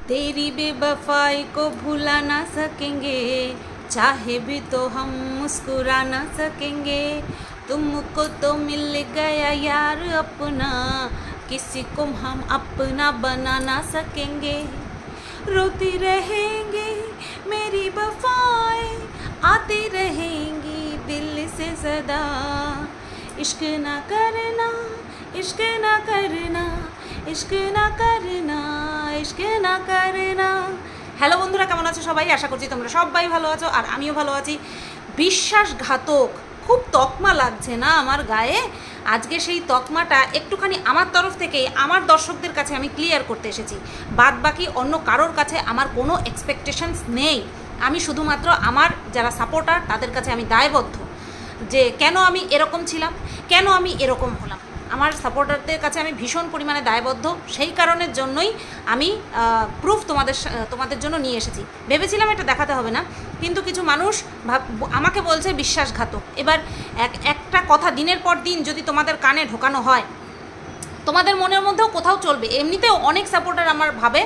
तेरी बेवफाई को भुला ना सकेंगे, चाहे भी तो हम मुस्कुरा ना सकेंगे। तुमको तो मिल गया यार अपना, किसी को हम अपना बना ना सकेंगे। रोती रहेंगी मेरी वफाएं, आती रहेंगी दिल से सदा। इश्क ना करना, इश्क ना करना, इश्क ना करना, इश्क ना करना। হ্যালো বন্ধুরা, কেমন আছো সবাই? আশা করছি তোমরা সবাই ভালো আছো আর আমিও ভালো আছি। বিশ্বাসঘাতক খুব তকমা লাগছে না আমার গায়ে? আজকে সেই তকমাটা একটুখানি আমার তরফ থেকে আমার দর্শকদের কাছে আমি ক্লিয়ার করতে এসেছি। বাদ বাকি অন্য কারোর কাছে আমার কোনো এক্সপেকটেশনস নেই। আমি শুধুমাত্র আমার যারা সাপোর্টার তাদের কাছে আমি দায়বদ্ধ যে কেন আমি এরকম ছিলাম, কেন আমি এরকম হলাম। আমার সাপোর্টারদের কাছে আমি ভীষণ পরিমাণে দায়বদ্ধ। সেই কারণের জন্যই আমি প্রুফ তোমাদের জন্য নিয়ে এসেছি। ভেবেছিলাম এটা দেখাতে হবে না, কিন্তু কিছু মানুষ আমাকে বলছে বিশ্বাসঘাতক। এবার একটা কথা দিনের পর দিন যদি তোমাদের কানে ঢোকানো হয়, তোমাদের মনের মধ্যেও কোথাও চলবে। এমনিতেও অনেক সাপোর্টার আমার ভাবে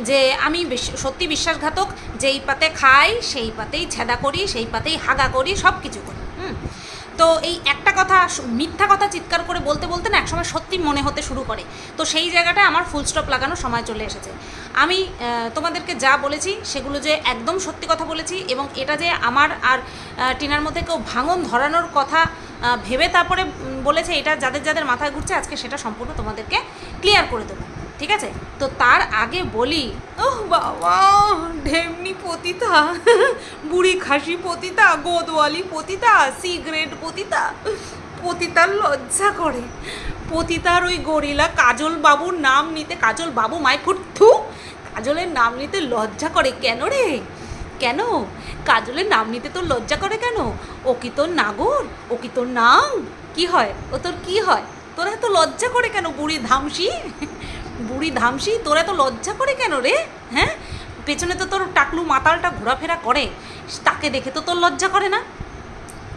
যে আমি সত্যি বিশ্বাসঘাতক, যেই পাতে খাই সেই পাতেই ছেদা করি, সেই পাতেই হাগা করি, সব কিছু করি। তো এই একটা কথা, মিথ্যা কথা চিৎকার করে বলতে বলতে না একসময় সত্যি মনে হতে শুরু করে। তো সেই জায়গাটায় আমার ফুল স্টপ লাগানোর সময় চলে এসেছে। আমি তোমাদেরকে যা বলেছি সেগুলো যে একদম সত্যি কথা বলেছি, এবং এটা যে আমার আর টিনার মধ্যে কেউ ভাঙন ধরানোর কথা ভেবে তারপরে বলেছে, এটা যাদের যাদের মাথায় ঘুরছে আজকে সেটা সম্পূর্ণ তোমাদেরকে ক্লিয়ার করে দেবো, ঠিক আছে? তো তার আগে বলি, ওহ বাবা, ঢেমনি পতিতা, বুড়ি খাসি পতিতা, গোদওয়ালি পতিতা, সিগারেট পতিতা, পতিতার লজ্জা করে। পতিতার ওই গরিলা কাজল বাবুর নাম নিতে, কাজল বাবু মাই ফুটথু, কাজলের নাম নিতে লজ্জা করে কেন রে? কেন কাজলের নাম নিতে তোর লজ্জা করে কেন? ও কি তোর নাগর? ও কি তোর নাং? কি হয় ও? তোর কি হয়? তোরা এত লজ্জা করে কেন? বুড়ি ধামসি, বুড়ি ধামসি, তোরা এত লজ্জা করে কেন রে? হ্যাঁ, পেছনে তো তোর টাকলু মাতালটা ঘোরাফেরা করে, তাকে দেখে তো তোর লজ্জা করে না?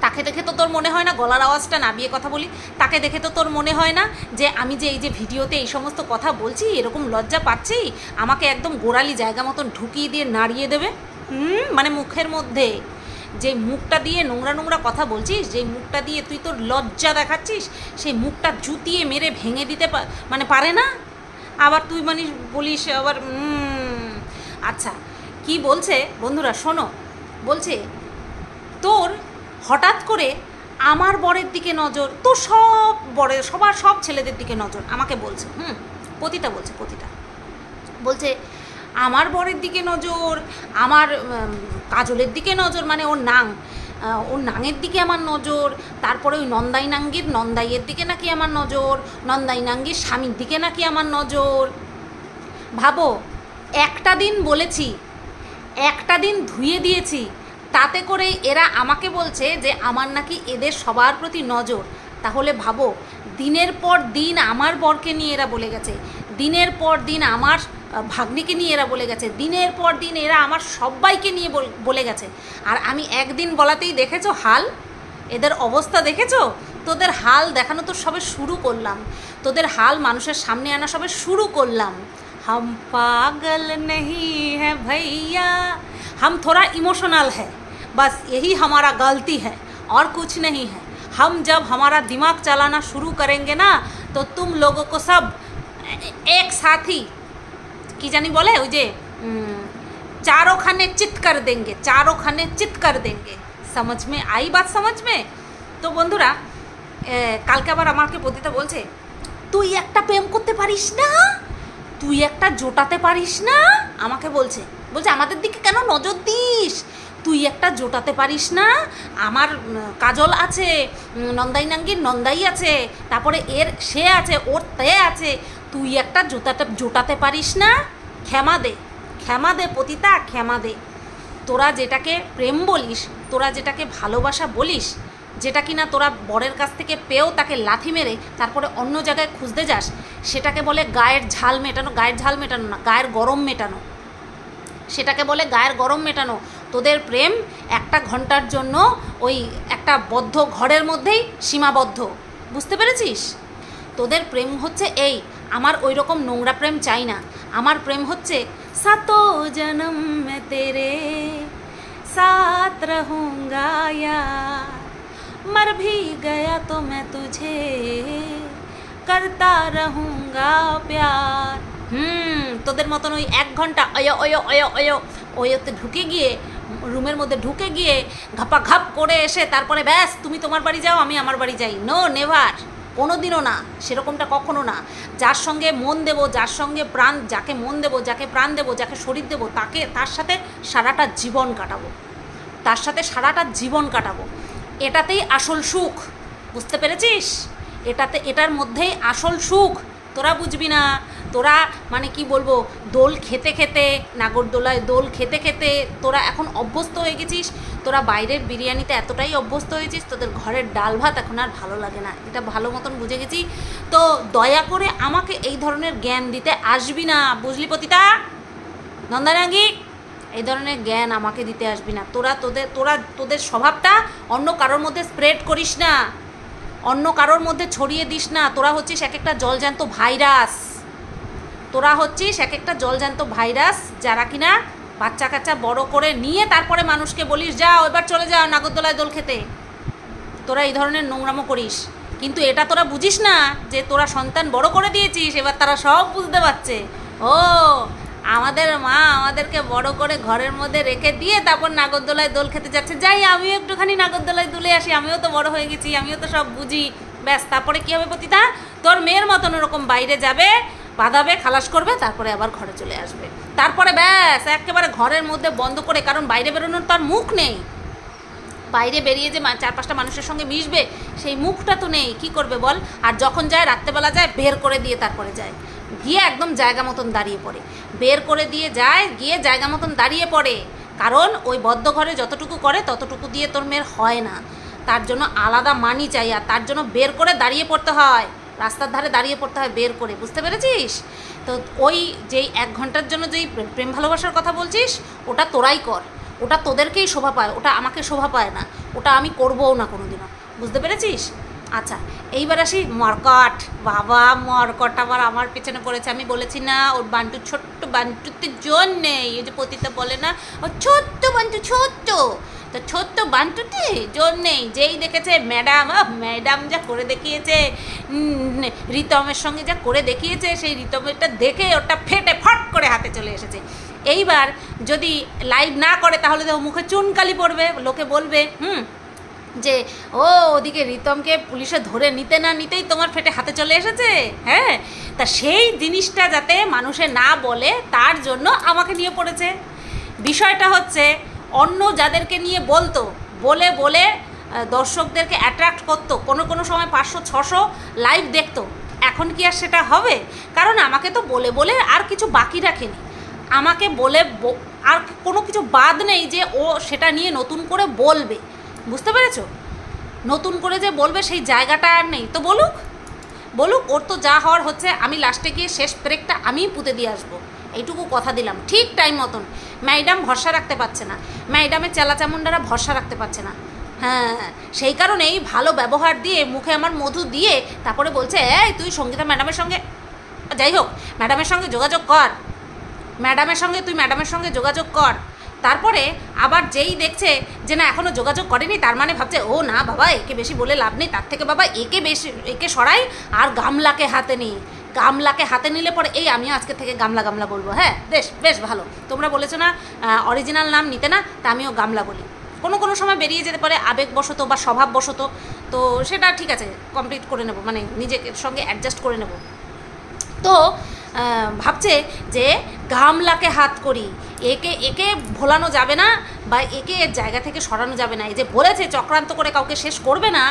তাকে দেখে তো তোর মনে হয় না গলার আওয়াজটা নামিয়ে কথা বলি? তাকে দেখে তো তোর মনে হয় না যে আমি যে এই যে ভিডিওতে এই সমস্ত কথা বলছি এরকম লজ্জা পাচ্ছি, আমাকে একদম গোড়ালি জায়গা মতন ঢুকিয়ে দিয়ে নাড়িয়ে দেবে? মানে মুখের মধ্যে যে মুখটা দিয়ে নোংরা নোংরা কথা বলছিস, যে মুখটা দিয়ে তুই তোর লজ্জা দেখাচ্ছিস, সেই মুখটা জুতিয়ে মেরে ভেঙে দিতে মানে পারে না? আবার তুই মানে বলিস আবার আচ্ছা, কি বলছে বন্ধুরা শোনো। বলছে তোর হঠাৎ করে আমার বরের দিকে নজর, তো সব বরের সবার সব ছেলেদের দিকে নজর, আমাকে বলছে। পতিতা বলছে, পতিতা বলছে আমার বরের দিকে নজর, আমার কাজলের দিকে নজর, মানে ওর নাং, ওর নাঙের দিকে আমার নজর, তারপরে ওই নন্দাই নাঙ্গির নন্দাইয়ের দিকে নাকি আমার নজর, নন্দাই নাঙ্গির স্বামীর দিকে নাকি আমার নজর। ভাবো, একটা দিন বলেছি, একটা দিন ধুয়ে দিয়েছি, তাতে করে এরা আমাকে বলছে যে আমার নাকি এদের সবার প্রতি নজর। তাহলে ভাবো, দিনের পর দিন আমার বরকে নিয়ে এরা বলে গেছে, দিনের পর দিন আমার ভাগ্নিকে নিয়ে এরা বলে গেছে, দিনের পর দিন এরা আমার সবাইকে নিয়ে বলে গেছে। আর আমি একদিন বলাতেই দেখেছো হাল, এদের অবস্থা দেখেছো? তোদের হাল দেখানো তো সবে শুরু করলাম, তোদের হাল মানুষের সামনে আনা সবে শুরু করলাম। हम पागल नहीं है भैया, हम थोड़ा इमोशनल है, बस यही हमारा गलती है और कुछ नहीं है। हम जब हमारा दिमाग चलाना शुरू करेंगे ना, तो तुम लोगों को सब एक साथ ही কি জানি বলে, ওই যে चारों खाने चित कर देंगे, चारों खाने चित कर देंगे। समझ में आई बात? समझ में? তো বন্ধুরা, কালকে আবার আমাকে পতিতা বলছে তুই একটা প্রেম করতে পারিস না, তুই একটা জোটাতে পারিস না, আমাকে বলছে আমাদের দিকে কেন নজর দিস? তুই একটা জোটাতে পারিস না, আমার কাজল আছে, নন্দাই নাঙ্গির নন্দাই আছে, তারপরে এর সে আছে, ওর তে আছে, তুই একটা জোটাতে পারিস না? ক্ষমা দে, ক্ষমা দে পতিতা, ক্ষমা দে। তোরা যেটাকে প্রেম বলিস, তোরা যেটাকে ভালোবাসা বলিস, যেটা কিনা তোরা বরের কাছ থেকে পেয়েও তাকে লাথি মেরে তারপরে অন্য জায়গায় খুঁজতে যাস, সেটাকে বলে গায়ের ঝাল মেটানো। গায়ের ঝাল মেটানো না, গায়ের গরম মেটানো, সেটাকে বলে গায়ের গরম মেটানো। তোদের প্রেম একটা ঘন্টার জন্য ওই একটা বদ্ধ ঘরের মধ্যেই সীমাবদ্ধ, বুঝতে পেরেছিস? তোদের প্রেম হচ্ছে এই, আমার ওই রকম নোংরা প্রেম চাই না। আমার প্রেম হচ্ছে সাতো জনম মে তেরে साथ रहूँगा यार मर भी गया तो मैं तुझे करता रहूँगा प्यार। তোদের মতন ওই 1 ঘন্টা অয় অয় অয় অয় ওয়তে ঢুকে গিয়ে রুমের মধ্যে ঢুকে গিয়ে ঘাপাঘাপ করে এসে তারপরে ব্যাস তুমি তোমার বাড়ি যাও আমি আমার বাড়ি যাই, নো নেভার, কোনোদিনও না, সেরকমটা কখনো না। যার সঙ্গে মন দেব, যার সঙ্গে প্রাণ, যাকে মন দেব, যাকে প্রাণ দেব, যাকে শরীর দেব, তার সাথে সারাটা জীবন কাটাবো, তার সাথে সারাটা জীবন কাটাবো। এটাতেই আসল সুখ, বুঝতে পেরেছিস? এটার মধ্যেই আসল সুখ। তোরা বুঝবি না, তোরা মানে কি বলবো, দোল খেতে খেতে, নাগরদোলায় দোল খেতে খেতে তোরা এখন অভ্যস্ত হয়ে গেছিস। তোরা বাইরের বিরিয়ানিতে এতটাই অভ্যস্ত হয়েছিস, তোদের ঘরের ডাল ভাত এখন আর ভালো লাগে না, এটা ভালো মতন বুঝে গেছি। তো দয়া করে আমাকে এই ধরনের জ্ঞান দিতে আসবি না, বুঝলি পতিতা নন্দারাঙ্গি? এই ধরনের জ্ঞান আমাকে দিতে আসবি না। তোদের স্বভাবটা অন্য কারোর মধ্যে স্প্রেড করিস না, অন্য কারোর মধ্যে ছড়িয়ে দিস না। তোরা হচ্ছিস এক একটা জলজ্যান্ত ভাইরাস, তোরা হচ্ছিস এক একটা জলজ্যান্ত ভাইরাস, যারা কিনা বাচ্চা কাচ্চা বড় করে নিয়ে তারপরে মানুষকে বলিস যাও এবার চলে যাও নাগরদোলায় দোল খেতে। তোরা এই ধরনের নোংরামো করিস, কিন্তু এটা তোরা বুঝিস না যে তোরা সন্তান বড় করে দিয়েছিস, এবার তারা সব বুঝতে পারছে। ও আমাদের মা আমাদেরকে বড় করে ঘরের মধ্যে রেখে দিয়ে তারপর নাগরদোলায় দোল খেতে যাচ্ছে, যাই আমিও একটুখানি নাগরদোলায় দুলে আসি, আমিও তো বড় হয়ে গেছি, আমিও তো সব বুঝি। ব্যাস তারপরে কী হবে পতিতা, তোর মেয়ের মতন ওরকম বাইরে যাবে, বাঁধাবে, খালাস করবে, তারপরে আবার ঘরে চলে আসবে। তারপরে ব্যাস একেবারে ঘরের মধ্যে বন্ধ করে, কারণ বাইরে বেরোনোর তার মুখ নেই, বাইরে বেরিয়ে যে 4-5টা মানুষের সঙ্গে মিশবে সেই মুখটা তো নেই, কি করবে বল? আর যখন যায় রাত্রেবেলা যায় বের করে দিয়ে তারপরে যায়, গিয়ে একদম জায়গা মতন দাঁড়িয়ে পড়ে, বের করে দিয়ে যায়, গিয়ে জায়গা মতন দাঁড়িয়ে পড়ে। কারণ ওই বদ্ধ ঘরে যতটুকু করে ততটুকু দিয়ে তোর মেয়ের হয় না, তার জন্য আলাদা মানি চাই, আর তার জন্য বের করে দাঁড়িয়ে পড়তে হয়, রাস্তার ধারে দাঁড়িয়ে পড়তে হয় বের করে, বুঝতে পেরেছিস? তো ওই যেই 1 ঘন্টার জন্য যেই প্রেম ভালোবাসার কথা বলছিস ওটা তোরাই কর, ওটা তোদেরকেই শোভা পায়, ওটা আমাকে শোভা পায় না, ওটা আমি করবও না কোনোদিনও, বুঝতে পেরেছিস? আচ্ছা এইবার আসি মরকট। বাবা মরকট আবার আমার পেছনে পড়েছে। আমি বলেছি না ওর বান্টু, ছোট্ট বান্টুতে জোর নেই, এই যে পতিতা বলে না ও ছোট্ট বান্টু, ছোট্ট, তো ছোট্ট বান্টুতে জোর নেই। যেই দেখেছে ম্যাডাম যা করে দেখিয়েছে, রিতমের সঙ্গে যা করে দেখিয়েছে, সেই রিতমেরটা দেখে ওটা ফেটে ফট করে হাতে চলে এসেছে। এইবার যদি লাইভ না করে তাহলে তো মুখে চুনকালি পড়বে, লোকে বলবে যে ও ওদিকে রিতমকে পুলিশে ধরে নিতে না নিতেই তোমার ফেটে হাতে চলে এসেছে। হ্যাঁ, তা সেই জিনিসটা যাতে মানুষে না বলে তার জন্য আমাকে নিয়ে পড়েছে। বিষয়টা হচ্ছে অন্য যাদেরকে নিয়ে বলতো, বলে বলে দর্শকদেরকে অ্যাট্রাক্ট করতো, কোনো সময় 500-600 লাইভ দেখতো, এখন কি আর সেটা হবে? কারণ আমাকে তো বলে বলে আর কিছু বাকি রাখেনি, আমাকে বলে আর কোনো কিছু বাদ নেই যে ও সেটা নিয়ে নতুন করে বলবে, বুঝতে পেরেছো? নতুন করে যে বলবে সেই জায়গাটা আর নেই। তো বলুক, ওর তো যা হওয়ার হচ্ছে, আমি লাস্টে গিয়ে শেষ ব্রেকটা আমিই পুঁতে দিয়ে আসবো, এইটুকু কথা দিলাম, ঠিক টাইম মতন। ম্যাডাম ভরসা রাখতে পারছে না, ম্যাডামের চেলাচামুন্ডারা ভরসা রাখতে পারছে না। হ্যাঁ, সেই কারণেই ভালো ব্যবহার দিয়ে মুখে আমার মধু দিয়ে তারপরে বলছে এই তুই সঙ্গীতা ম্যাডামের সঙ্গে, যাই হোক ম্যাডামের সঙ্গে যোগাযোগ কর, তুই ম্যাডামের সঙ্গে যোগাযোগ কর। তারপরে আবার যেই দেখছে যে না এখনও যোগাযোগ করেনি, তার মানে ভাবছে ও না বাবা একে বেশি বলে লাভ নেই, তার থেকে বাবা একে সরাই আর গামলাকে হাতে নিই। গামলাকে হাতে নিলে পরে এই আমিও আজকে থেকে গামলা বলবো। হ্যাঁ বেশ ভালো, তোমরা বলেছো না অরিজিনাল নাম নিতে না, তা আমিও গামলা বলি। কোনো সময় বেরিয়ে যেতে পারে আবেগবশত বা স্বভাববশত, তো সেটা ঠিক আছে, কমপ্লিট করে নেব, মানে নিজের সঙ্গে অ্যাডজাস্ট করে নেব। তো ভাবছে যে গামলাকে হাত করি, একে ভোলানো যাবে না বা একে এর জায়গা থেকে সরানো যাবে না। এই যে বলেছে চক্রান্ত করে কাউকে শেষ করবে না,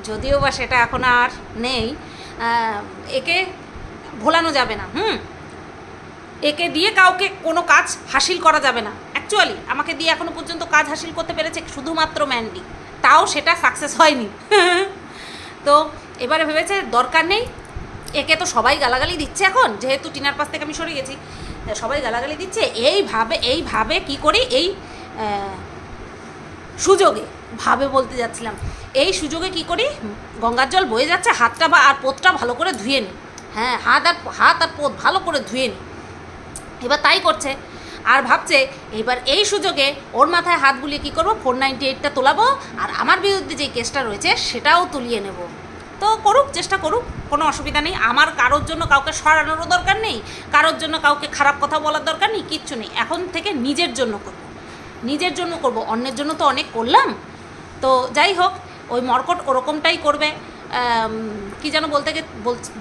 যদিও বা সেটা এখন আর নেই, একে ভোলানো যাবে না, একে দিয়ে কাউকে কোনো কাজ হাসিল করা যাবে না। অ্যাকচুয়ালি আমাকে দিয়ে এখনও পর্যন্ত কাজ হাসিল করতে পেরেছে শুধুমাত্র ম্যান্ডি, তাও সেটা সাকসেস হয়নি। তো এবারে ভেবেছে দরকার নেই, একে তো সবাই গালাগালি দিচ্ছে এখন, যেহেতু টিনার পাশ থেকে আমি সরে গেছি, সবাই গালাগালি দিচ্ছে, এইভাবে কি করি, এই সুযোগে বলতে যাচ্ছিলাম, এই সুযোগে কি করি, গঙ্গার জল বয়ে যাচ্ছে, হাতটা আর পোতটা ভালো করে ধুয়ে নিই। হ্যাঁ, হাত আর পোত ভালো করে ধুয়ে নিই। এবার তাই করছে, আর ভাবছে এবার এই সুযোগে ওর মাথায় হাত বুলিয়ে কী করবো, 498টা তোলাবো, আর আমার বিরুদ্ধে যে কেসটা রয়েছে সেটাও তুলিয়ে নেব। তো করুক, চেষ্টা করুক, কোনো অসুবিধা নেই। আমার কারোর জন্য কাউকে সরানোরও দরকার নেই, কারোর জন্য কাউকে খারাপ কথা বলার দরকার নেই, কিচ্ছু নেই। এখন থেকে নিজের জন্য করব, নিজের জন্য করব, অন্যের জন্য তো অনেক করলাম। তো যাই হোক, ওই মর্কট ওরকমটাই করবে। কি যেন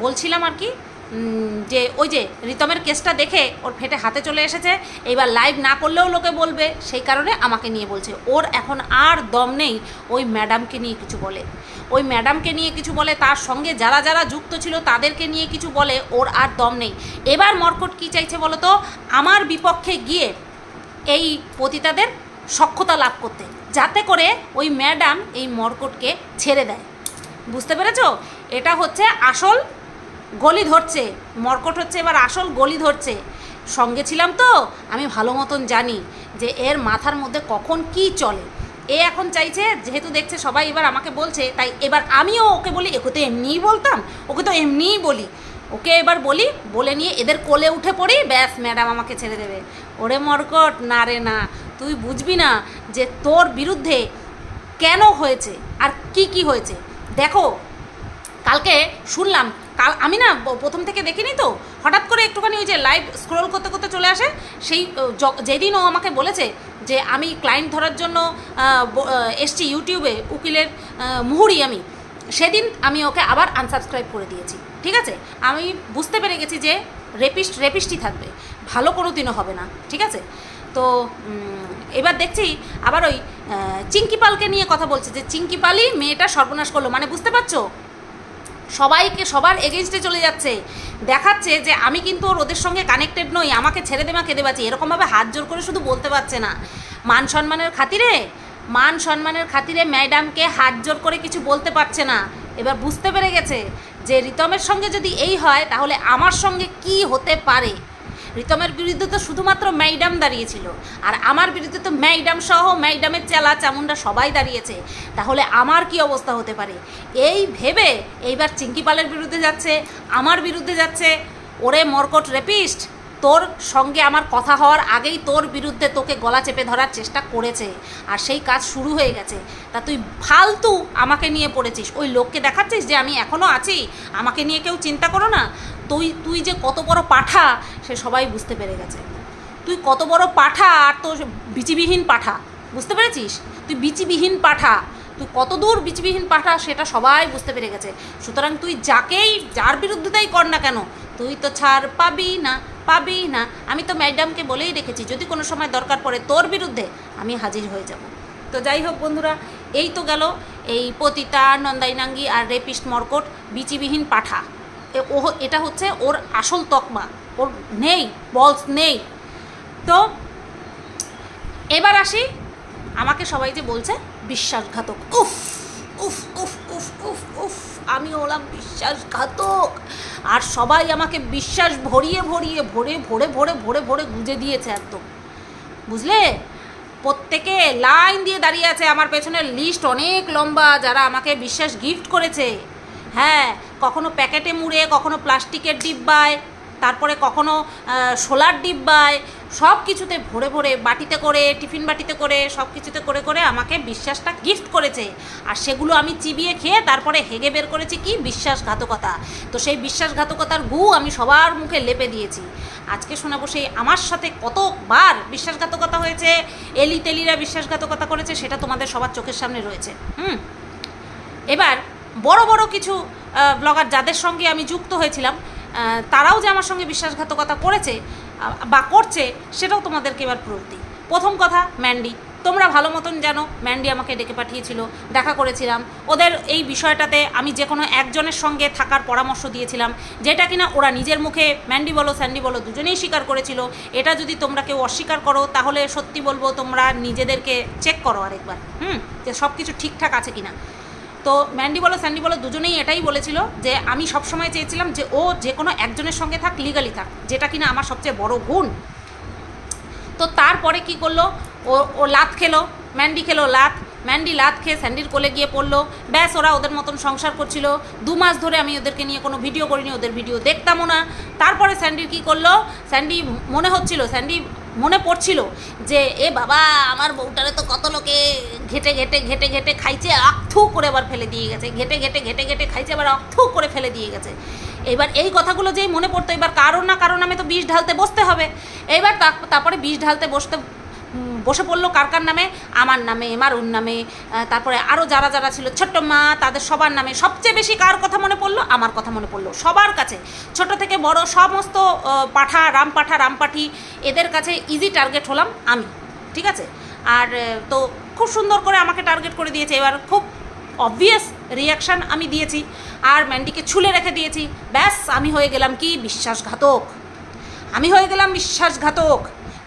বলছিলাম আর কি, যে ওই যে রিতমের কেসটা দেখে ওর ফেটে হাতে চলে এসেছে, এইবার লাইভ না করলেও লোকে বলবে, সেই কারণে আমাকে নিয়ে বলছে। ওর এখন আর দম নেই ওই ম্যাডামকে নিয়ে কিছু বলে, ওই ম্যাডামকে নিয়ে কিছু বলে, তার সঙ্গে যারা যারা যুক্ত ছিল তাদেরকে নিয়ে কিছু বলে, ওর আর দম নেই। এবার মর্কট কী চাইছে বলো তো, আমার বিপক্ষে গিয়ে এই পতিতাদের সখ্যতা লাভ করতে, যাতে করে ওই ম্যাডাম এই মর্কটকে ছেড়ে দেয়। বুঝতে পেরেছ? এটা হচ্ছে আসল গলি ধরছে, মর্কট হচ্ছে এবার আসল গলি ধরছে। সঙ্গে ছিলাম তো, আমি ভালো মতন জানি যে এর মাথার মধ্যে কখন কি চলে। এ এখন চাইছে, যেহেতু দেখছে সবাই এবার আমাকে বলছে, তাই এবার আমিও ওকে বলি, ওকে তো এমনিই বলতাম, ওকে তো এমনিই বলি, ওকে এবার বলি, বলে নিয়ে এদের কোলে উঠে পড়ি, ব্যাস ম্যাডাম আমাকে ছেড়ে দেবে। ওরে মর্কট, না রে না, তুই বুঝবি না যে তোর বিরুদ্ধে কেন হয়েছে আর কি কি হয়েছে। দেখো, কালকে শুনলাম, আমি না প্রথম থেকে দেখিনি তো, হঠাৎ করে একটুখানি ওই যে লাইভ স্ক্রোল করতে করতে চলে আসে, সেই যেদিন ও আমাকে বলেছে যে আমি ক্লায়েন্ট ধরার জন্য এসছি ইউটিউবে, উকিলের মুহুরি আমি, সেদিন আমি ওকে আবার আনসাবস্ক্রাইব করে দিয়েছি। ঠিক আছে, আমি বুঝতে পেরে গেছি যে রেপিস্টই থাকবে, ভালো কোনো দিনও হবে না। ঠিক আছে, তো এবার দেখছি আবার ওই চিঙ্কি পালকে নিয়ে কথা বলছে, যে চিঙ্কি পালই মেয়েটা সর্বনাশ করলো। মানে বুঝতে পারছো, সবাইকে সবার এগেইনস্টে চলে যাচ্ছে, দেখাচ্ছে যে আমি কিন্তু ওদের সঙ্গে কানেক্টেড নই, আমাকে ছেড়ে দে মা, কেঁদে বাঁচি, এরকমভাবে হাত জোর করে শুধু বলতে পারছে না। মান সম্মানের খাতিরে ম্যাডামকে হাত জোর করে কিছু বলতে পারছে না। এবার বুঝতে পেরে গেছে যে রিতমের সঙ্গে যদি এই হয় তাহলে আমার সঙ্গে কি হতে পারে। রিতমের বিরুদ্ধে তো শুধুমাত্র ম্যাডাম দাঁড়িয়েছিল, আর আমার বিরুদ্ধে তো ম্যাডাম সহ ম্যাডামের চেলা চামুন্ডা সবাই দাঁড়িয়েছে, তাহলে আমার কি অবস্থা হতে পারে। এই ভেবে এইবার চিঙ্কি পালের বিরুদ্ধে যাচ্ছে, আমার বিরুদ্ধে যাচ্ছে। ওরে মর্কট রেপিস্ট, তোর সঙ্গে আমার কথা হওয়ার আগেই তোর বিরুদ্ধে তোকে গলা চেপে ধরার চেষ্টা করেছে, আর সেই কাজ শুরু হয়ে গেছে। তা তুই ফালতু আমাকে নিয়ে পড়েছিস, ওই লোককে দেখাচ্ছিস যে আমি এখনও আছি, আমাকে নিয়ে কেউ চিন্তা করো না। তুই যে কত বড় পাঠা সে সবাই বুঝতে পেরে গেছে। তুই কত বড় পাঠা, আর তো বিচিবিহীন পাঠা, বুঝতে পেরেছিস? তুই বিচিবিহীন পাঠা, তুই কত দূর বিচিবিহীন পাঠা সেটা সবাই বুঝতে পেরে গেছে। সুতরাং তুই যার বিরুদ্ধেই কর না কেন, তুই তো ছাড় পাবি না। আমি তো ম্যাডামকে বলেই রেখেছি, যদি কোনো সময় দরকার পড়ে তোর বিরুদ্ধে আমি হাজির হয়ে যাব। তো যাই হোক বন্ধুরা, এই তো গেল এই পতিতা, নন্দাইনাঙ্গি আর রেপিস্ট মর্কট, বিচিবিহীন পাঠা। এটা হচ্ছে ওর আসল তকমা, ওর নেই, বলস নেই। তো এবার আসি, আমাকে সবাই যে বলছে বিশ্বাসঘাতক, উফ উফ উফ উফ উফ উফ, আমি হলাম বিশ্বাসঘাতক। আর সবাই আমাকে বিশ্বাস ভরে গুঁজে দিয়েছে একদম, বুঝলে? প্রত্যেকে লাইন দিয়ে দাঁড়িয়ে আছে, আমার পেছনের লিস্ট অনেক লম্বা, যারা আমাকে বিশ্বাস গিফট করেছে। হ্যাঁ, কখনো প্যাকেটে মুড়ে, কখনো প্লাস্টিকের ডিব্বায়, তারপরে কখনো সোলার ডিব্বায়, সব কিছুতে ভরে বাটিতে করে, টিফিন বাটিতে করে, সব কিছুতে করে আমাকে বিশ্বাসটা গিফট করেছে। আর সেগুলো আমি চিবিয়ে খেয়ে তারপরে হেগে বের করেছি কি বিশ্বাসঘাতকতা। তো সেই বিশ্বাসঘাতকতার গু আমি সবার মুখে লেপে দিয়েছি। আজকে শোনাবো সেই আমার সাথে কতবার বিশ্বাসঘাতকতা হয়েছে, তেলিরা বিশ্বাসঘাতকতা করেছে, সেটা তোমাদের সবার চোখের সামনে রয়েছে। এবার বড় কিছু ব্লগার যাদের সঙ্গে আমি যুক্ত হয়েছিলাম, তারাও যে আমার সঙ্গে বিশ্বাসঘাতকতা করেছে বা করছে, সেটাও তোমাদেরকে এবার প্রুফ দিই। প্রথম কথা, ম্যান্ডি, তোমরা ভালো মতন জানো ম্যান্ডি আমাকে ডেকে পাঠিয়েছিল, দেখা করেছিলাম। ওদের এই বিষয়টাতে আমি যে কোনো একজনের সঙ্গে থাকার পরামর্শ দিয়েছিলাম, যেটা কিনা ওরা নিজের মুখে, ম্যান্ডি বলো স্যান্ডি বলো, দুজনেই স্বীকার করেছিল। এটা যদি তোমরা কেউ অস্বীকার করো তাহলে সত্যি বলবো, তোমরা নিজেদেরকে চেক করো আরেকবার, যে সব কিছু ঠিকঠাক আছে কিনা। তো ম্যান্ডি বলো স্যান্ডি বলো দুজনেই এটাই বলেছিল যে আমি সবসময় চেয়েছিলাম যে ও যে কোনো একজনের সঙ্গে থাক, লিগালি থাক, যেটা কিনা আমার সবচেয়ে বড় গুণ। তো তারপরে কি করলো, ও লাত খেলো, ম্যান্ডি খেলো লাত, ম্যান্ডি লাত খেয়ে স্যান্ডির কোলে গিয়ে পড়লো, ব্যাস ওরা ওদের মতন সংসার করছিল। 2 মাস ধরে আমি ওদেরকে নিয়ে কোনো ভিডিও করিনি, ওদের ভিডিও দেখতামও না। তারপরে স্যান্ডির কী করলো, স্যান্ডি মনে পড়ছিল যে এ বাবা আমার বউটারে তো কত লোকে ঘেটে ঘেটে ঘেটে ঘেটে খাইছে, আখথু করে আবার ফেলে দিয়ে গেছে, ঘেটে ঘেটে ঘেটে ঘেটে খাইছে আবার আখথু করে ফেলে দিয়ে গেছে। এবার এই কথাগুলো যেই মনে পড়তো, এবার কারণ না কারণ আমি তো বিষ ঢালতে বসতে হবে। এইবার তারপরে বিষ ঢালতে বসে পড়লো কার নামে, আমার নামে, মারুন নামে, তারপরে আরও যারা যারা ছিল ছোট্ট মা, তাদের সবার নামে। সবচেয়ে বেশি কার কথা মনে পড়লো, আমার কথা মনে পড়লো সবার কাছে, ছোট থেকে বড় সমস্ত রামপাঠি এদের কাছে ইজি টার্গেট হলাম আমি, ঠিক আছে। আর তো খুব সুন্দর করে আমাকে টার্গেট করে দিয়েছে। এবার খুব অবভিয়াস রিয়াকশান আমি দিয়েছি আর ম্যান্ডিকে ছুলে রেখে দিয়েছি। ব্যাস আমি হয়ে গেলাম কি বিশ্বাসঘাতক।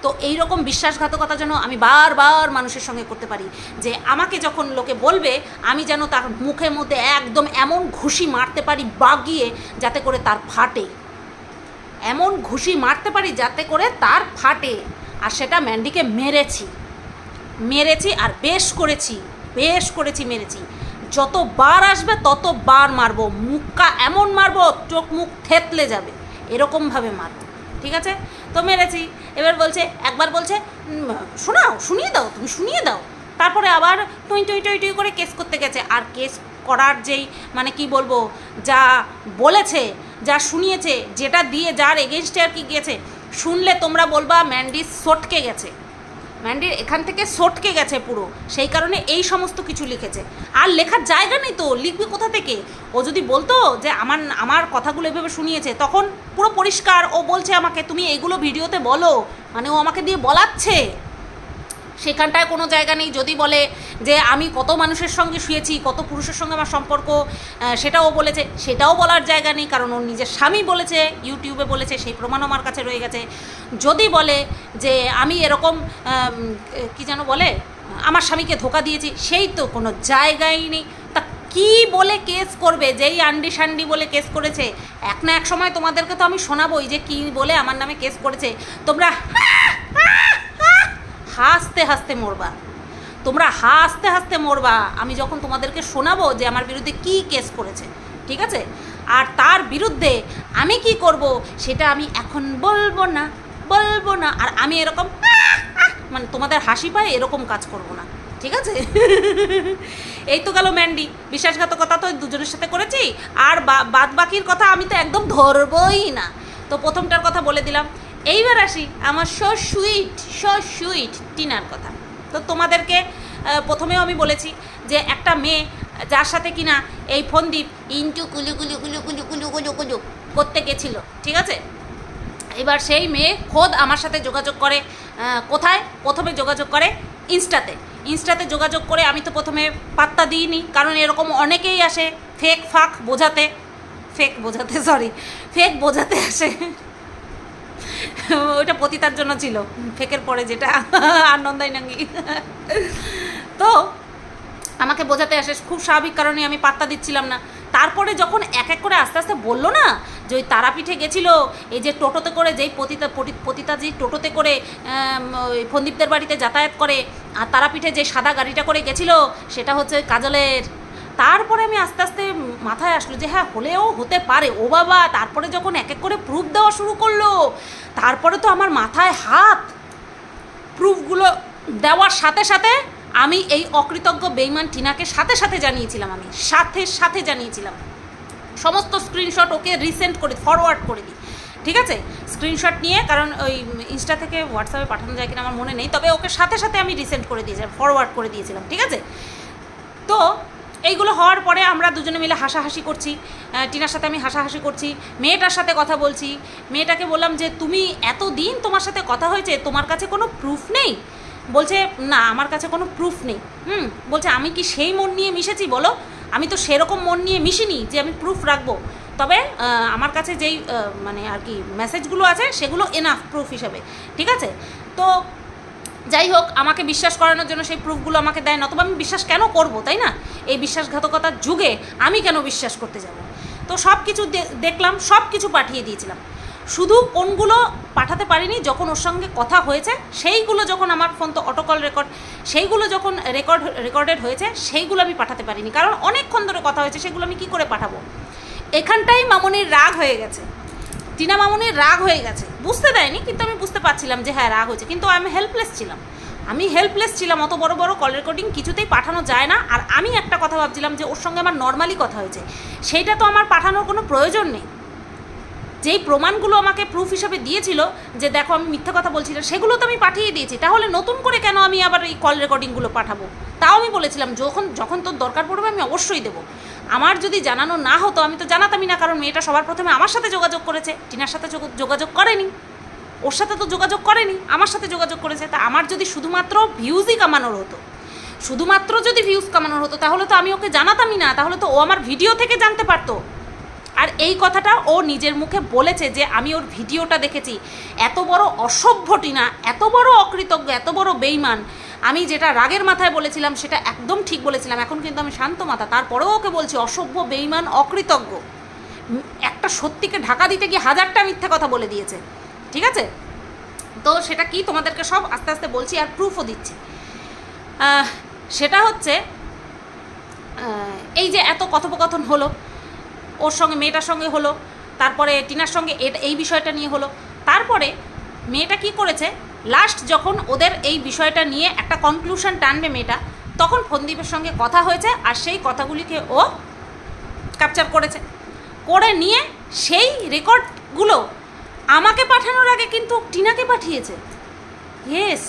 তো এইরকম বিশ্বাসঘাতকতা যেন আমি বারবার মানুষের সঙ্গে করতে পারি, যে আমাকে যখন লোকে বলবে আমি যেন তার মুখের মধ্যে একদম এমন ঘুষি মারতে পারি বাগিয়ে, যাতে করে তার ফাটে, এমন ঘুষি মারতে পারি যাতে করে তার ফাটে। আর সেটা ম্যান্ডিকে মেরেছি আর বেশ করেছি মেরেছি। যতবার আসবে ততবার মারবো, মুখটা এমন মারবো চোখ মুখ থেতলে যাবে, এরকমভাবে মারবো, ঠিক আছে। তো মেরেছি। এবার একবার বলছে তুমি শুনিয়ে দাও। তারপরে আবার টুই করে কেস করতে গেছে। আর কেস করার যেই মানে কি বলবো, যা বলেছে, যা শুনিয়েছে, যেটা দিয়ে যার এগেনস্টে আর কি গেছে, শুনলে তোমরা বলবা ম্যান্ডি সটকে গেছে, ম্যান্ডির এখান থেকে সটকে গেছে পুরো, সেই কারণে এই সমস্ত কিছু লিখেছে। আর লেখার জায়গা নেই তো, লিখবে কোথা থেকে? ও যদি বলতো যে আমার কথাগুলো এভাবে শুনিয়েছে, তখন পুরো পরিষ্কার ও বলছে আমাকে তুমি এইগুলো ভিডিওতে বলো, মানে ও আমাকে দিয়ে বলাচ্ছে। সেখানটায় কোনো জায়গা নেই। যদি বলে যে আমি কত মানুষের সঙ্গে শুয়েছি, কত পুরুষের সঙ্গে আমার সম্পর্ক, সেটাও বলেছে, সেটাও বলার জায়গা নেই, কারণ ওর নিজের স্বামী বলেছে, ইউটিউবে বলেছে, সেই প্রমাণও আমার কাছে রয়ে গেছে। যদি বলে যে আমি এরকম কি যেন বলে আমার স্বামীকে ধোকা দিয়েছি, সেই তো কোনো জায়গাই নেই। তা কি বলে কেস করবে? যেই আন্ডি সান্ডি বলে কেস করেছে, এক না এক সময় তোমাদেরকে তো আমি শোনাবোই যে কি বলে আমার নামে কেস করেছে। তোমরা হাসতে হাসতে মরবা আমি যখন তোমাদেরকে শোনাবো যে আমার বিরুদ্ধে কি কেস করেছে, ঠিক আছে। আর তার বিরুদ্ধে আমি কি করব সেটা আমি এখন বলবো না। আর আমি এরকম মানে তোমাদের হাসি পায় এরকম কাজ করব না, ঠিক আছে। এই তো গেল ম্যান্ডি। বিশ্বাসঘাতকতা তো দুজনের সাথে করেছি, আর বাদ বাকির কথা আমি তো একদম ধরবই না। তো প্রথমটার কথা বলে দিলাম। এইবার আসি আমার সো সুইট টিনার কথা। তো তোমাদেরকে প্রথমেও আমি বলেছি যে একটা মেয়ে যার সাথে কিনা এই ফন্দীপ ইন্টু কুলু করতে গেছিল, ঠিক আছে। এবার সেই মেয়ে খোদ আমার সাথে যোগাযোগ করে, কোথায়? প্রথমে যোগাযোগ করে ইনস্টাতে যোগাযোগ করে। আমি তো প্রথমে পাত্তা দিইনি, কারণ এরকম অনেকেই আসে ফেক বোঝাতে আসে। ওইটা পতিতার জন্য ছিল, ফেকের পরে যেটা আর নন্দাই নাঙ্গি। তো আমাকে বোঝাতে আসে, খুব স্বাভাবিক কারণে আমি পাত্তা দিচ্ছিলাম না। তারপরে যখন এক এক করে আস্তে আস্তে বললো না যে ওই তারাপীঠে গেছিলো, এই যে টোটোতে করে, যেই পতিতা যেই টোটোতে করে ফন্দীপদের বাড়িতে যাতায়াত করে, আর তারাপীঠে যে সাদা গাড়িটা করে গেছিলো সেটা হচ্ছে কাজলের। তারপরে আমি আস্তে আস্তে মাথায় আসলো যে হ্যাঁ, হলেও হতে পারে। ও বাবা, তারপরে যখন এক এক করে প্রুফ দেওয়া শুরু করলো, তারপরে তো আমার মাথায় হাত। প্রুফগুলো দেওয়ার সাথে সাথে আমি এই অকৃতজ্ঞ বেইমান টিনাকে সাথে সাথে জানিয়েছিলাম। সমস্ত স্ক্রিনশট ওকে রিসেন্ড করে ফরওয়ার্ড করে দিই, ঠিক আছে। স্ক্রিনশট নিয়ে, কারণ ওই ইনস্টা থেকে হোয়াটসঅ্যাপে পাঠানো যায় কিনা আমার মনে নেই, তবে ওকে সাথে সাথে আমি রিসেন্ড করে দিয়েছিলাম, ফরওয়ার্ড করে দিয়েছিলাম, ঠিক আছে। তো এইগুলো হওয়ার পরে আমরা দুজনে মিলে হাসাহাসি করছি, টিনার সাথে আমি হাসাহাসি করছি, মেয়েটার সাথে কথা বলছি। মেয়েটাকে বললাম যে তুমি এতদিন তোমার সাথে কথা হয়েছে, তোমার কাছে কোনো প্রুফ নেই? বলছে না, আমার কাছে কোনো প্রুফ নেই। বলছে আমি কি সেই মন নিয়ে মিশেছি বলো? আমি তো সেরকম মন নিয়ে মিশিনি যে আমি প্রুফ রাখবো। তবে আমার কাছে যেই মানে আর কি মেসেজগুলো আছে সেগুলো এনাফ প্রুফ হিসেবে, ঠিক আছে। তো যাই হোক, আমাকে বিশ্বাস করানোর জন্য সেই প্রুফগুলো আমাকে দেয়, নতুবা আমি বিশ্বাস কেন করব, তাই না? এই বিশ্বাসঘাতকতার যুগে আমি কেন বিশ্বাস করতে যাব? তো সব কিছু দেখলাম, সব কিছু পাঠিয়ে দিয়েছিলাম। শুধু কোনগুলো পাঠাতে পারিনি, যখন ওর সঙ্গে কথা হয়েছে সেইগুলো, যখন আমার ফোন তো অটোকল রেকর্ড, সেইগুলো যখন রেকর্ডেড হয়েছে সেইগুলো আমি পাঠাতে পারিনি, কারণ অনেকক্ষণ ধরে কথা হয়েছে, সেগুলো আমি কী করে পাঠাবো। এখানটাই মামনির রাগ হয়ে গেছে, টিনা মামনির রাগ হয়ে গেছে, বুঝতে দেয়নি কিন্তু আমি বুঝতে পারছিলাম যে হ্যাঁ রাগ হয়েছে, কিন্তু আমি হেল্পলেস ছিলাম, অত বড় বড় কল রেকর্ডিং কিছুতেই পাঠানো যায় না। আর আমি একটা কথা ভাবছিলাম যে ওর সঙ্গে আমার নর্মালি কথা হয়েছে, সেইটা তো আমার পাঠানোর কোনো প্রয়োজন নেই। যেই প্রমাণগুলো আমাকে প্রুফ হিসাবে দিয়েছিল যে দেখো আমি মিথ্যা কথা বলছি না, সেগুলো তো আমি পাঠিয়ে দিয়েছি, তাহলে নতুন করে কেন আমি আবার এই কল রেকর্ডিংগুলো পাঠাবো। তাও আমি বলেছিলাম যখন তোর দরকার পড়বে আমি অবশ্যই দেবো। আমার যদি জানানো না হতো আমি তো জানাতামই না, কারণ মেয়েটা সবার প্রথমে আমার সাথে যোগাযোগ করেছে, টিনার সাথে যোগাযোগ করেনি, ওর সাথে তো যোগাযোগ করেনি, আমার সাথে যোগাযোগ করেছে। তা আমার যদি শুধুমাত্র ভিউজই কামানোর হতো, তাহলে তো আমি ওকে জানাতামই না, তাহলে তো ও আমার ভিডিও থেকে জানতে পারতো। আর এই কথাটা ও নিজের মুখে বলেছে যে আমি ওর ভিডিওটা দেখেছি। এত বড় অসভ্য টিনা, এত বড় অকৃতজ্ঞ, এত বড় বেইমান, আমি যেটা রাগের মাথায় বলেছিলাম সেটা একদম ঠিক বলেছিলাম। এখন কিন্তু আমি শান্ত মাথা, তারপরেও ওকে বলছি অসভ্য, বেইমান, অকৃতজ্ঞ। একটা সত্যিকে ঢাকা দিতে গিয়ে হাজারটা মিথ্যা কথা বলে দিয়েছে, ঠিক আছে। তো সেটা কি তোমাদেরকে সব আস্তে আস্তে বলছি, আর প্রুফও দিচ্ছি। সেটা হচ্ছে এই যে এত কথোপকথন হলো ওর সঙ্গে, মেয়েটার সঙ্গে হলো, তারপরে টিনার সঙ্গে এই বিষয়টা নিয়ে হলো, তারপরে মেয়েটা কি করেছে, লাস্ট যখন ওদের এই বিষয়টা নিয়ে একটা কনক্লুশন টানবে মেয়েটা, তখন ফন্দীপের সঙ্গে কথা হয়েছে, আর সেই কথাগুলিকে ও ক্যাপচার করেছে, করে নিয়ে সেই রেকর্ডগুলো আমাকে পাঠানোর আগে কিন্তু টিনাকে পাঠিয়েছে। ইয়েস,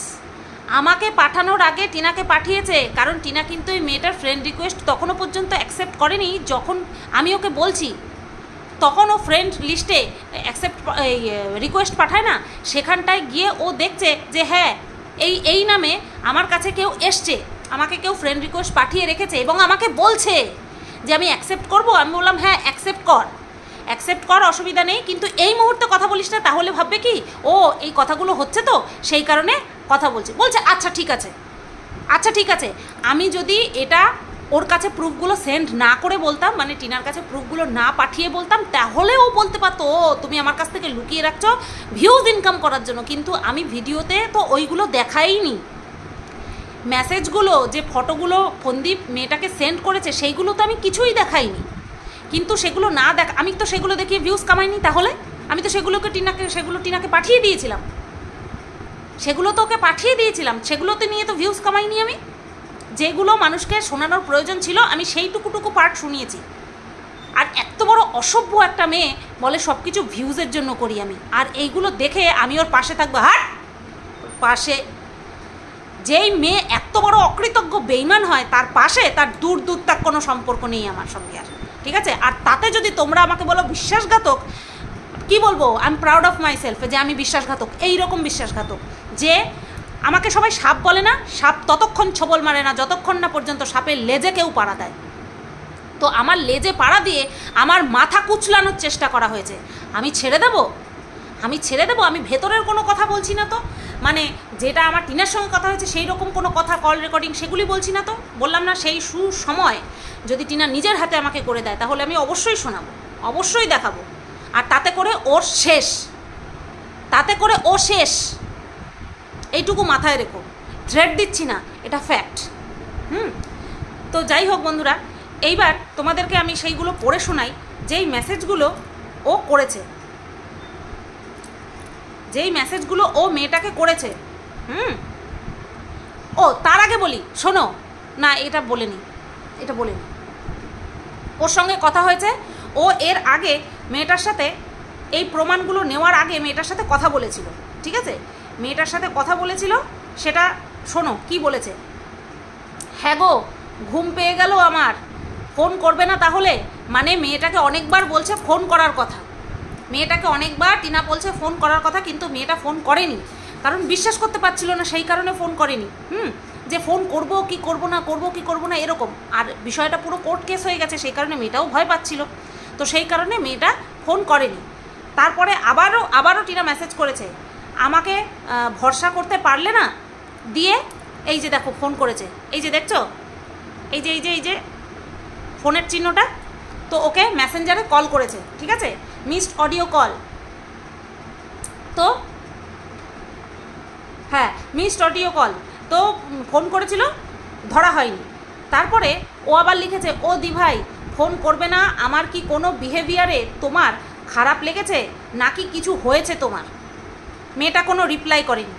আমাকে পাঠানোর আগে টিনাকে পাঠিয়েছে, কারণ টিনা কিন্তু এই মেয়েটার ফ্রেন্ড রিকোয়েস্ট তখনও পর্যন্ত অ্যাকসেপ্ট করেনি। যখন আমি ওকে বলছি তখন ও ফ্রেন্ড লিস্টে রিকোয়েস্ট পাঠায় না, সেখানটায় গিয়ে ও দেখছে যে হ্যাঁ এই নামে আমার কাছে কেউ এসছে, আমাকে কেউ ফ্রেন্ড রিকোয়েস্ট পাঠিয়ে রেখেছে এবং আমাকে বলছে যে আমি অ্যাকসেপ্ট করব। আমি বললাম হ্যাঁ অ্যাকসেপ্ট কর, অসুবিধা নেই, কিন্তু এই মুহূর্তে কথা বলিস না, তাহলে ভাববে কি ও এই কথাগুলো হচ্ছে তো সেই কারণে কথা বলছে আচ্ছা ঠিক আছে। আমি যদি এটা ওর কাছে প্রুফগুলো সেন্ড না করে বলতাম, মানে টিনার কাছে প্রুফগুলো না পাঠিয়ে বলতাম, তাহলে ও বলতে পারতো ও তুমি আমার কাছ থেকে লুকিয়ে রাখছো ভিউজ ইনকাম করার জন্য, কিন্তু আমি ভিডিওতে তো ওইগুলো দেখাইনি। মেসেজগুলো যে ফটোগুলো ফন্দীপ মেয়েটাকে সেন্ড করেছে সেইগুলো তো আমি কিছুই দেখাইনি, কিন্তু সেগুলো না আমি তো সেগুলো দেখিয়ে ভিউজ কামাইনি, তাহলে আমি তো সেগুলো টিনাকে পাঠিয়ে দিয়েছিলাম, সেগুলোতে নিয়ে তো ভিউজ কামাইনি। আমি যেগুলো মানুষকে শোনানোর প্রয়োজন ছিল আমি সেইটুকুটুকু পার্ট শুনিয়েছি। আর এত বড় অসভ্য একটা মেয়ে বলে সব কিছু ভিউজের জন্য করি আমি, আর এইগুলো দেখে আমি ওর পাশে থাকবো? পাশে যেই মেয়ে এত বড় অকৃতজ্ঞ বেইমান হয় তার পাশে তার দূর তার কোনো সম্পর্ক নেই আমার সঙ্গে আর, ঠিক আছে। আর তাতে যদি তোমরা আমাকে বলো বিশ্বাসঘাতক, কি বলবো, I am proud of my self যে আমি বিশ্বাসঘাতক, এইরকম বিশ্বাসঘাতক যে আমাকে সবাই সাপ বলে না, সাপ ততক্ষণ ছবল মারে না যতক্ষণ না পর্যন্ত সাপের লেজে কেউ পাড়া দেয়। তো আমার লেজে পাড়া দিয়ে আমার মাথা কুচলানোর চেষ্টা করা হয়েছে, আমি ছেড়ে দেবো? আমি ভেতরের কোনো কথা বলছি না তো, মানে যেটা আমার টিনার সঙ্গে কথা হয়েছে সেই রকম কোনো কথা কল রেকর্ডিং সেগুলি বলছি না তো। বললাম না সেই সুসময় যদি টিনা নিজের হাতে আমাকে করে দেয় তাহলে আমি অবশ্যই শোনাবো, অবশ্যই দেখাবো। আর তাতে করে ও শেষ, এইটুকু মাথায় রেখো। থ্রেড দিচ্ছি না, এটা ফ্যাক্ট। তো যাই হোক বন্ধুরা, এইবার তোমাদেরকে আমি সেইগুলো পড়ে শোনাই যেই মেসেজগুলো ও করেছে, যেই মেসেজগুলো ও মেয়েটাকে করেছে। ও তার আগে বলি, শোনো না, এটা বলেনি, ওর সঙ্গে কথা হয়েছে, ও এর আগে মেয়েটার সাথে এই প্রমাণগুলো নেওয়ার আগে মেয়েটার সাথে কথা বলেছিল, ঠিক আছে। মেয়েটার সাথে কথা বলেছিল, সেটা শোনো কি বলেছে। হ্যাঁ গো, ঘুম পেয়ে গেল আমার, ফোন করবে না তাহলে? মানে মেয়েটাকে অনেকবার বলছে ফোন করার কথা, টিনা বলছে ফোন করার কথা, কিন্তু মেয়েটা ফোন করেনি, কারণ বিশ্বাস করতে পারছিল না, সেই কারণে ফোন করেনি। যে ফোন করবো কি করবো না এরকম, আর বিষয়টা পুরো কোর্ট কেস হয়ে গেছে, সেই কারণে মেয়েটাও ভয় পাচ্ছিল, তো সেই কারণে মেয়েটা ফোন করেনি। তারপরে আবারও টিনা মেসেজ করেছে, আমাকে ভরসা করতে পারলে না, দিয়ে এই যে দেখো ফোন করেছে, এই যে দেখছো, এই যে ফোনের চিহ্নটা, তো ওকে মেসেঞ্জারে কল করেছে, ঠিক আছে, missed audio call. Missed audio call. তো ফোন করেছিল, ধরা হয়নি। তারপরে ও আবার লিখেছে, ও দি ভাই ফোন করবে না, আমার কি কোনো বিহেভিয়ারে তোমার খারাপ লেগেছে নাকি কিছু হয়েছে তোমার? মেয়েটা কোনো রিপ্লাই করেনি।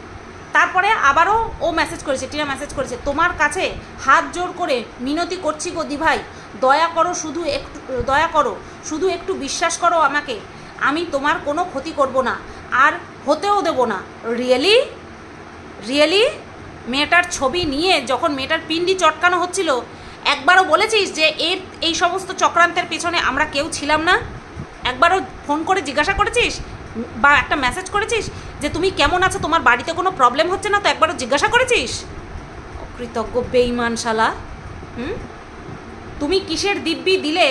তারপরে আবারও ও মেসেজ করেছে, টিনা মেসেজ করেছে, তোমার কাছে হাত জোর করে মিনতি করছি গো দি ভাই, দয়া করো, শুধু একটু বিশ্বাস করো আমাকে, আমি তোমার কোনো ক্ষতি করব না আর হতেও দেব না। রিয়েলি মেয়েটার ছবি নিয়ে যখন মেয়েটার পিন্ডি চটকানো হচ্ছিল, একবারও বলেছিস যে এই সমস্ত চক্রান্তের পেছনে আমরা কেউ ছিলাম না? একবারও ফোন করে জিজ্ঞাসা করেছিস বা একটা মেসেজ করেছিস যে তুমি কেমন আছো, তোমার বাড়িতে কোনো প্রবলেম হচ্ছে না তো? একবারও জিজ্ঞাসা করেছিস? অকৃতজ্ঞ বেঈমান শালা। তুমি কিসের দিব্যি দিলে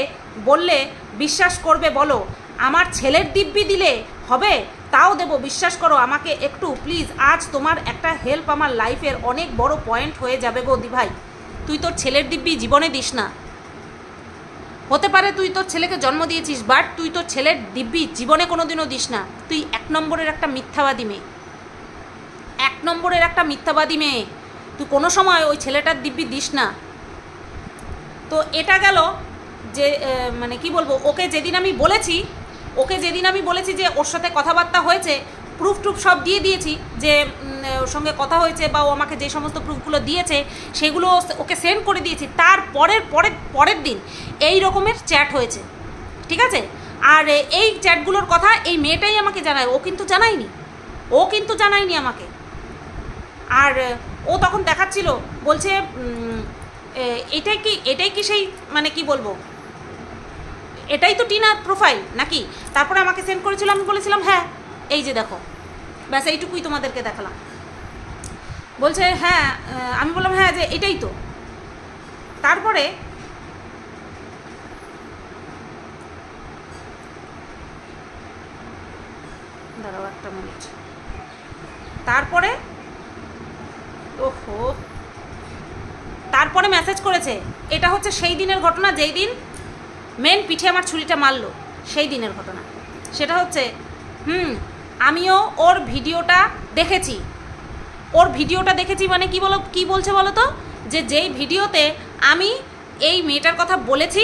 বললে বিশ্বাস করবে বলো? আমার ছেলের দিব্যি দিলে হবে? তাও দেবো, বিশ্বাস করো আমাকে একটু প্লিজ। আজ তোমার একটা হেল্প আমার লাইফের অনেক বড় পয়েন্ট হয়ে যাবে গো দি ভাই। তুই তোর ছেলের দিব্যি জীবনে দিস না। হতে পারে তুই তোর ছেলেকে জন্ম দিয়েছিস, বাট তুই তোর ছেলের দিব্যি জীবনে কোনো দিনও দিস না। তুই 1 নম্বরের একটা মিথ্যাবাদী মেয়ে, 1 নম্বরের একটা মিথ্যাবাদী মেয়ে। তুই কোনো সময় ওই ছেলেটার দিব্যি দিস না। তো এটা গেল যে মানে কি বলবো, ওকে যেদিন আমি বলেছি যে ওর সাথে কথাবার্তা হয়েছে, প্রুফ টুফ সব দিয়ে দিয়েছি যে ওর সঙ্গে কথা হয়েছে, বা ও আমাকে যে সমস্ত প্রুফগুলো দিয়েছে সেগুলো ওকে সেন্ড করে দিয়েছি। তার পরের দিন এই রকমের চ্যাট হয়েছে, ঠিক আছে? আর এই চ্যাটগুলোর কথা এই মেয়েটাই আমাকে জানায়, ও কিন্তু জানায়নি আমাকে। আর ও তখন দেখাচ্ছিল, বলছে এটাই কি সেই মানে কি বলবো, এটাই তো টিনার প্রোফাইল নাকি? তারপরে আমাকে সেন্ড করেছিল, আমি বলেছিলাম হ্যাঁ এই যে দেখো, ব্যাস এইটুকুই তোমাদেরকে দেখালাম। বলছে হ্যাঁ, আমি বললাম হ্যাঁ যে এটাই তো। তারপরে দাঁড়াও একটা মিনিট। তারপরে মেসেজ করেছে, এটা হচ্ছে সেই দিনের ঘটনা যেই দিন মেন পিঠে আমার ছুরিটা মারলো, সেই দিনের ঘটনা। সেটা হচ্ছে আমিও ওর ভিডিওটা দেখেছি। মানে কি বলছে বলো তো, যে যেই ভিডিওতে আমি এই মেয়েটার কথা বলেছি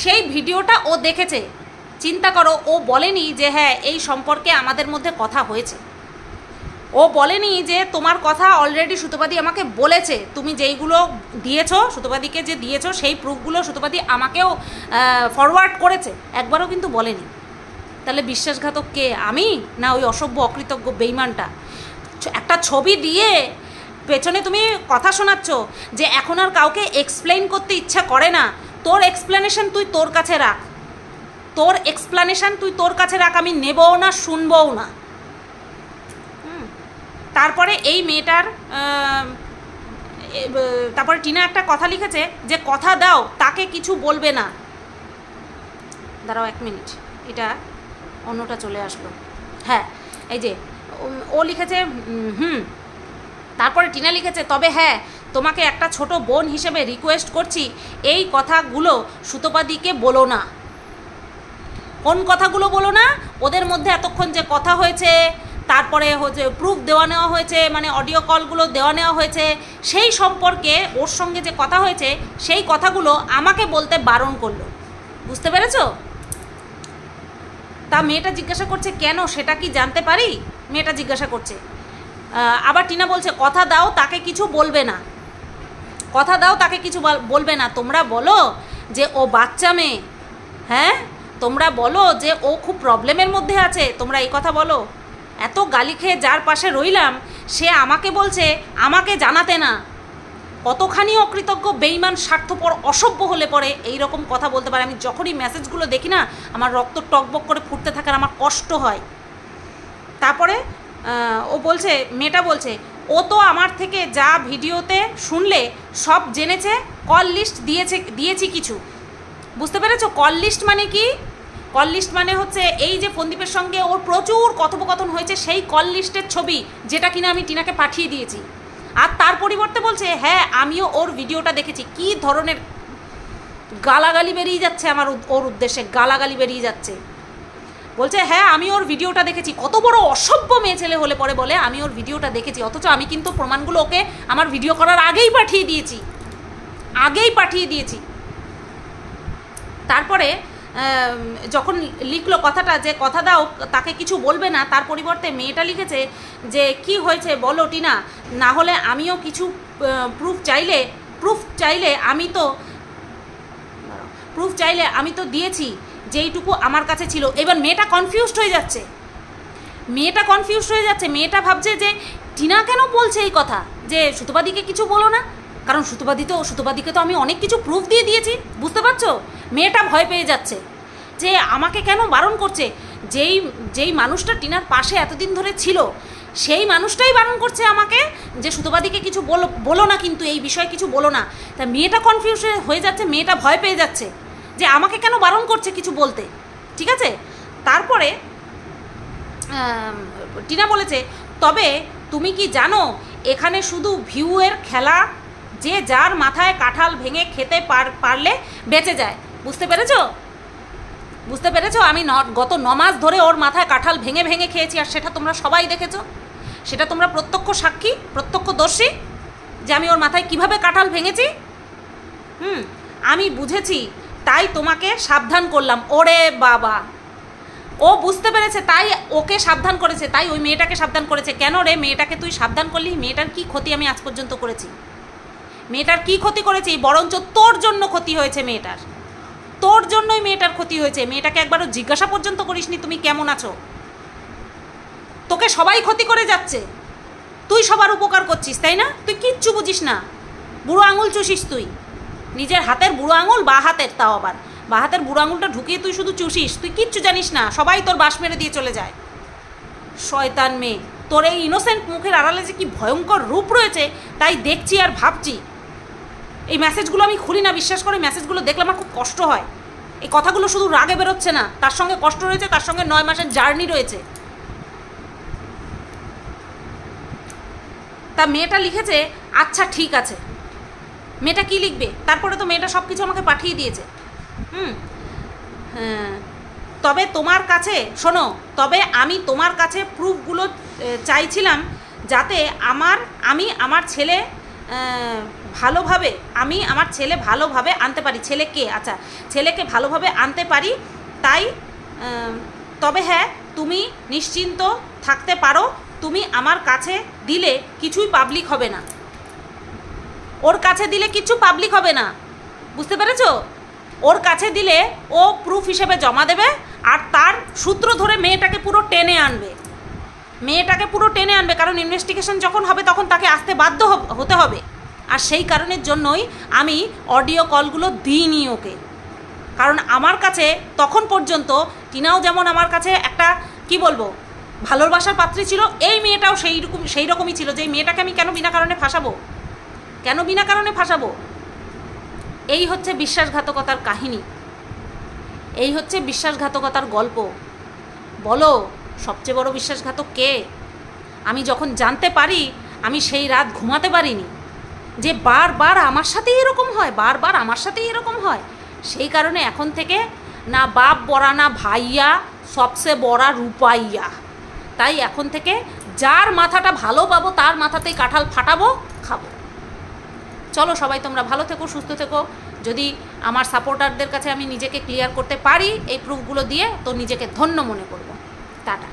সেই ভিডিওটা ও দেখেছে। চিন্তা করো, ও বলেনি যে হ্যাঁ এই সম্পর্কে আমাদের মধ্যে কথা হয়েছে, ও বলেনি যে তোমার কথা অলরেডি সুতপাদি আমাকে বলেছে, তুমি যেইগুলো দিয়েছো সুতপাদিকে যে দিয়েছো সেই প্রুফগুলো সুতপাদি আমাকেও ফরওয়ার্ড করেছে, একবারও কিন্তু বলেনি। তাহলে বিশ্বাসঘাতক কে, আমি না ওই অসভ্য অকৃতজ্ঞ বেঈমানটা? একটা ছবি দিয়ে পেছনে তুমি কথা শোনাচ্ছ যে এখন আর কাউকে এক্সপ্লেইন করতে ইচ্ছা করে না। তোর এক্সপ্লেনেশন তুই তোর কাছে রাখ, আমি নেবও না, শুনবও না। তারপরে এই মেয়েটার তারপরে টিনা একটা কথা লিখেছে যে কথা দাও তাকে কিছু বলবে না। দাঁড়াও 1 মিনিট, এটা অন্যটা চলে আসলো। হ্যাঁ এই যে ও লিখেছে তারপরে টিনা লিখেছে, তবে হ্যাঁ তোমাকে একটা ছোট বোন হিসেবে রিকোয়েস্ট করছি, এই কথাগুলো সুতপাদিকে বলো না। কোন কথাগুলো বলো না? ওদের মধ্যে এতক্ষণ যে কথা হয়েছে, তারপরে হচ্ছে প্রুফ দেওয়া নেওয়া হয়েছে, মানে অডিও কলগুলো দেওয়া নেওয়া হয়েছে, সেই সম্পর্কে ওর সঙ্গে যে কথা হয়েছে সেই কথাগুলো আমাকে বলতে বারণ করলো। বুঝতে পেরেছো? তা মেয়েটা জিজ্ঞাসা করছে কেন, সেটা কি জানতে পারি? মেয়েটা জিজ্ঞাসা করছে। আবার টিনা বলছে কথা দাও তাকে কিছু বলবে না, তোমরা বলো যে ও বাচ্চা মেয়ে, হ্যাঁ তোমরা বলো যে ও খুব প্রবলেমের মধ্যে আছে, তোমরা এই কথা বলো। এত গালি খেয়ে যার পাশে রইলাম সে আমাকে বলছে আমাকে জানাতে না। কতখানি অকৃতজ্ঞ বেঈমান স্বার্থপর অসভ্য হলে পরে এই রকম কথা বলতে পারে। আমি যখনই মেসেজগুলো দেখি না আমার রক্ত টকবক করে ফুটতে থাকে, আমার কষ্ট হয়। তারপরে মেয়েটা বলছে ও তো আমার থেকে যা ভিডিওতে শুনলে সব জেনেছে, কল লিস্ট দিয়েছি কিছু। বুঝতে পেরেছো? কল লিস্ট মানে কি? কল লিস্ট মানে হচ্ছে এই যে ফন্দীপের সঙ্গে ওর প্রচুর কথোপকথন হয়েছে সেই কল লিস্টের ছবি, যেটা কিনা আমি টিনাকে পাঠিয়ে দিয়েছি। আর তার পরিবর্তে বলছে হ্যাঁ আমিও ওর ভিডিওটা দেখেছি। কি ধরনের গালাগালি বেরিয়ে যাচ্ছে ওর উদ্দেশ্যে, গালাগালি বেরিয়ে যাচ্ছে। বলছে হ্যাঁ আমি ওর ভিডিওটা দেখেছি। কত বড় অসভ্য মেয়ে ছেলে হলে পরে বলে আমি ওর ভিডিওটা দেখেছি, অথচ আমি কিন্তু প্রমাণগুলো ওকে আমার ভিডিও করার আগেই পাঠিয়ে দিয়েছি। তারপরে যখন লিখলো কথাটা যে কথা দাও তাকে কিছু বলবে না, তার পরিবর্তে মেয়েটা লিখেছে যে কি হয়েছে বলো টিনা, না হলে আমিও কিছু প্রুফ চাইলে আমি তো দিয়েছি যেইটুকু আমার কাছে ছিল। এবার মেয়েটা কনফিউজড হয়ে যাচ্ছে, মেয়েটা ভাবছে যে টিনা কেন বলছে এই কথা, যে সুতপাদিকে কিছু বলো না, কারণ সুতপাদিকে তো আমি অনেক কিছু প্রুফ দিয়ে দিয়েছি। বুঝতে পারছো, মেয়েটা ভয় পেয়ে যাচ্ছে যে আমাকে কেন বারণ করছে, যেই মানুষটা টিনার পাশে এতদিন ধরে ছিল সেই মানুষটাই বারণ করছে আমাকে যে সুতপাদিকে কিছু বলো না, কিন্তু এই বিষয়ে কিছু বলো না। তা মেয়েটা কনফিউজ হয়ে যাচ্ছে, মেয়েটা ভয় পেয়ে যাচ্ছে যে আমাকে কেন বারণ করছে কিছু বলতে। ঠিক আছে, তারপরে টিনা বলেছে তবে তুমি কি জানো এখানে শুধু ভিউয়ের খেলা, যে যার মাথায় কাঁঠাল ভেঙে খেতে পারলে বেঁচে যায়। বুঝতে পেরেছো আমি গত 9 মাস ধরে ওর মাথায় কাঁঠাল ভেঙে ভেঙে খেয়েছি, আর সেটা তোমরা সবাই দেখেছো, সেটা তোমরা প্রত্যক্ষ সাক্ষী, প্রত্যক্ষদর্শী যে আমি ওর মাথায় কিভাবে কাঁঠাল ভেঙেছি। আমি বুঝেছি তাই তোমাকে সাবধান করলাম। ওরে বাবা, ও বুঝতে পেরেছে তাই ওকে সাবধান করেছে, তাই ওই মেয়েটাকে সাবধান করেছে। কেন রে, মেয়েটাকে তুই সাবধান করলি? মেয়েটার কি ক্ষতি আমি আজ পর্যন্ত করেছি? মেয়েটার কি ক্ষতি করেছি? বরঞ্চ তোর জন্য ক্ষতি হয়েছে মেয়েটার, তোর জন্যই মেয়েটার ক্ষতি হয়েছে। মেয়েটাকে একবারও জিজ্ঞাসা পর্যন্ত করিসনি তুমি কেমন আছো। তোকে সবাই ক্ষতি করে যাচ্ছে, তুই সবার উপকার করছিস, তাই না? তুই কিচ্ছু বুঝিস না, বুড়ো আঙুল চুষিস তুই, নিজের হাতের বুড়ো আঙুল, বা হাতের, তাও আবার বা হাতের বুড়ো আঙুলটা ঢুকিয়ে তুই শুধু চুষিস, তুই কিচ্ছু জানিস না, সবাই তোর বাস মেরে দিয়ে চলে যায়। শয়তান মেয়ে, তোর এই ইনোসেন্ট মুখের আড়ালে যে কি ভয়ঙ্কর রূপ রয়েছে তাই দেখছি আর ভাবছি। এই মেসেজগুলো আমি খুলি না, বিশ্বাস করে মেসেজগুলো দেখলে আমার খুব কষ্ট হয়। এই কথাগুলো শুধু রাগে বেরোচ্ছে না, তার সঙ্গে কষ্ট রয়েছে, তার সঙ্গে 9 মাসের জার্নি রয়েছে। তা মেয়েটা লিখেছে আচ্ছা ঠিক আছে। মেয়েটা কি লিখবে? তারপরে তো মেয়েটা সব কিছু আমাকে পাঠিয়ে দিয়েছে। তবে তোমার কাছে শোনো, তবে আমি তোমার কাছে প্রুফগুলো চাইছিলাম যাতে আমি আমার ছেলে ভালোভাবে আনতে পারি। ছেলেকে ভালোভাবে আনতে পারি, তাই তবে হ্যাঁ তুমি নিশ্চিন্ত থাকতে পারো, তুমি আমার কাছে দিলে কিছুই পাবলিক হবে না। ওর কাছে দিলে কিছু পাবলিক হবে না, বুঝতে পেরেছো? ওর কাছে দিলে ও প্রুফ হিসেবে জমা দেবে, আর তার সূত্র ধরে মেয়েটাকে পুরো টেনে আনবে, কারণ ইনভেস্টিগেশন যখন হবে তখন তাকে আসতে বাধ্য হতে হবে। আর সেই কারণের জন্যই আমি অডিও কলগুলো দিইনি ওকে, কারণ আমার কাছে তখন পর্যন্ত টিনাও যেমন আমার কাছে একটা কি বলবো ভালোবাসার পাত্রী ছিল, এই মেয়েটাও সেই রকমই ছিল, যে মেয়েটাকে আমি কেন বিনা কারণে ফাঁসাবো। এই হচ্ছে বিশ্বাসঘাতকতার কাহিনী, এই হচ্ছে বিশ্বাসঘাতকতার গল্প। বলো সবচেয়ে বড় বিশ্বাসঘাতক কে? আমি যখন জানতে পারি আমি সেই রাত ঘুমাতে পারিনি, যে বারবার আমার সাথেই এরকম হয়, সেই কারণে এখন থেকে না বাপ বড়া না ভাইয়া, সবসে বড়া রূপাইয়া। তাই এখন থেকে যার মাথাটা ভালো পাবো তার মাথাতেই কাঁঠাল ফাটাবো, খাবো। চলো সবাই তোমরা ভালো থেকো, সুস্থ থেকো। যদি আমার সাপোর্টারদের কাছে আমি নিজেকে ক্লিয়ার করতে পারি এই প্রুফগুলো দিয়ে, তো নিজেকে ধন্য মনে করব। টাটা।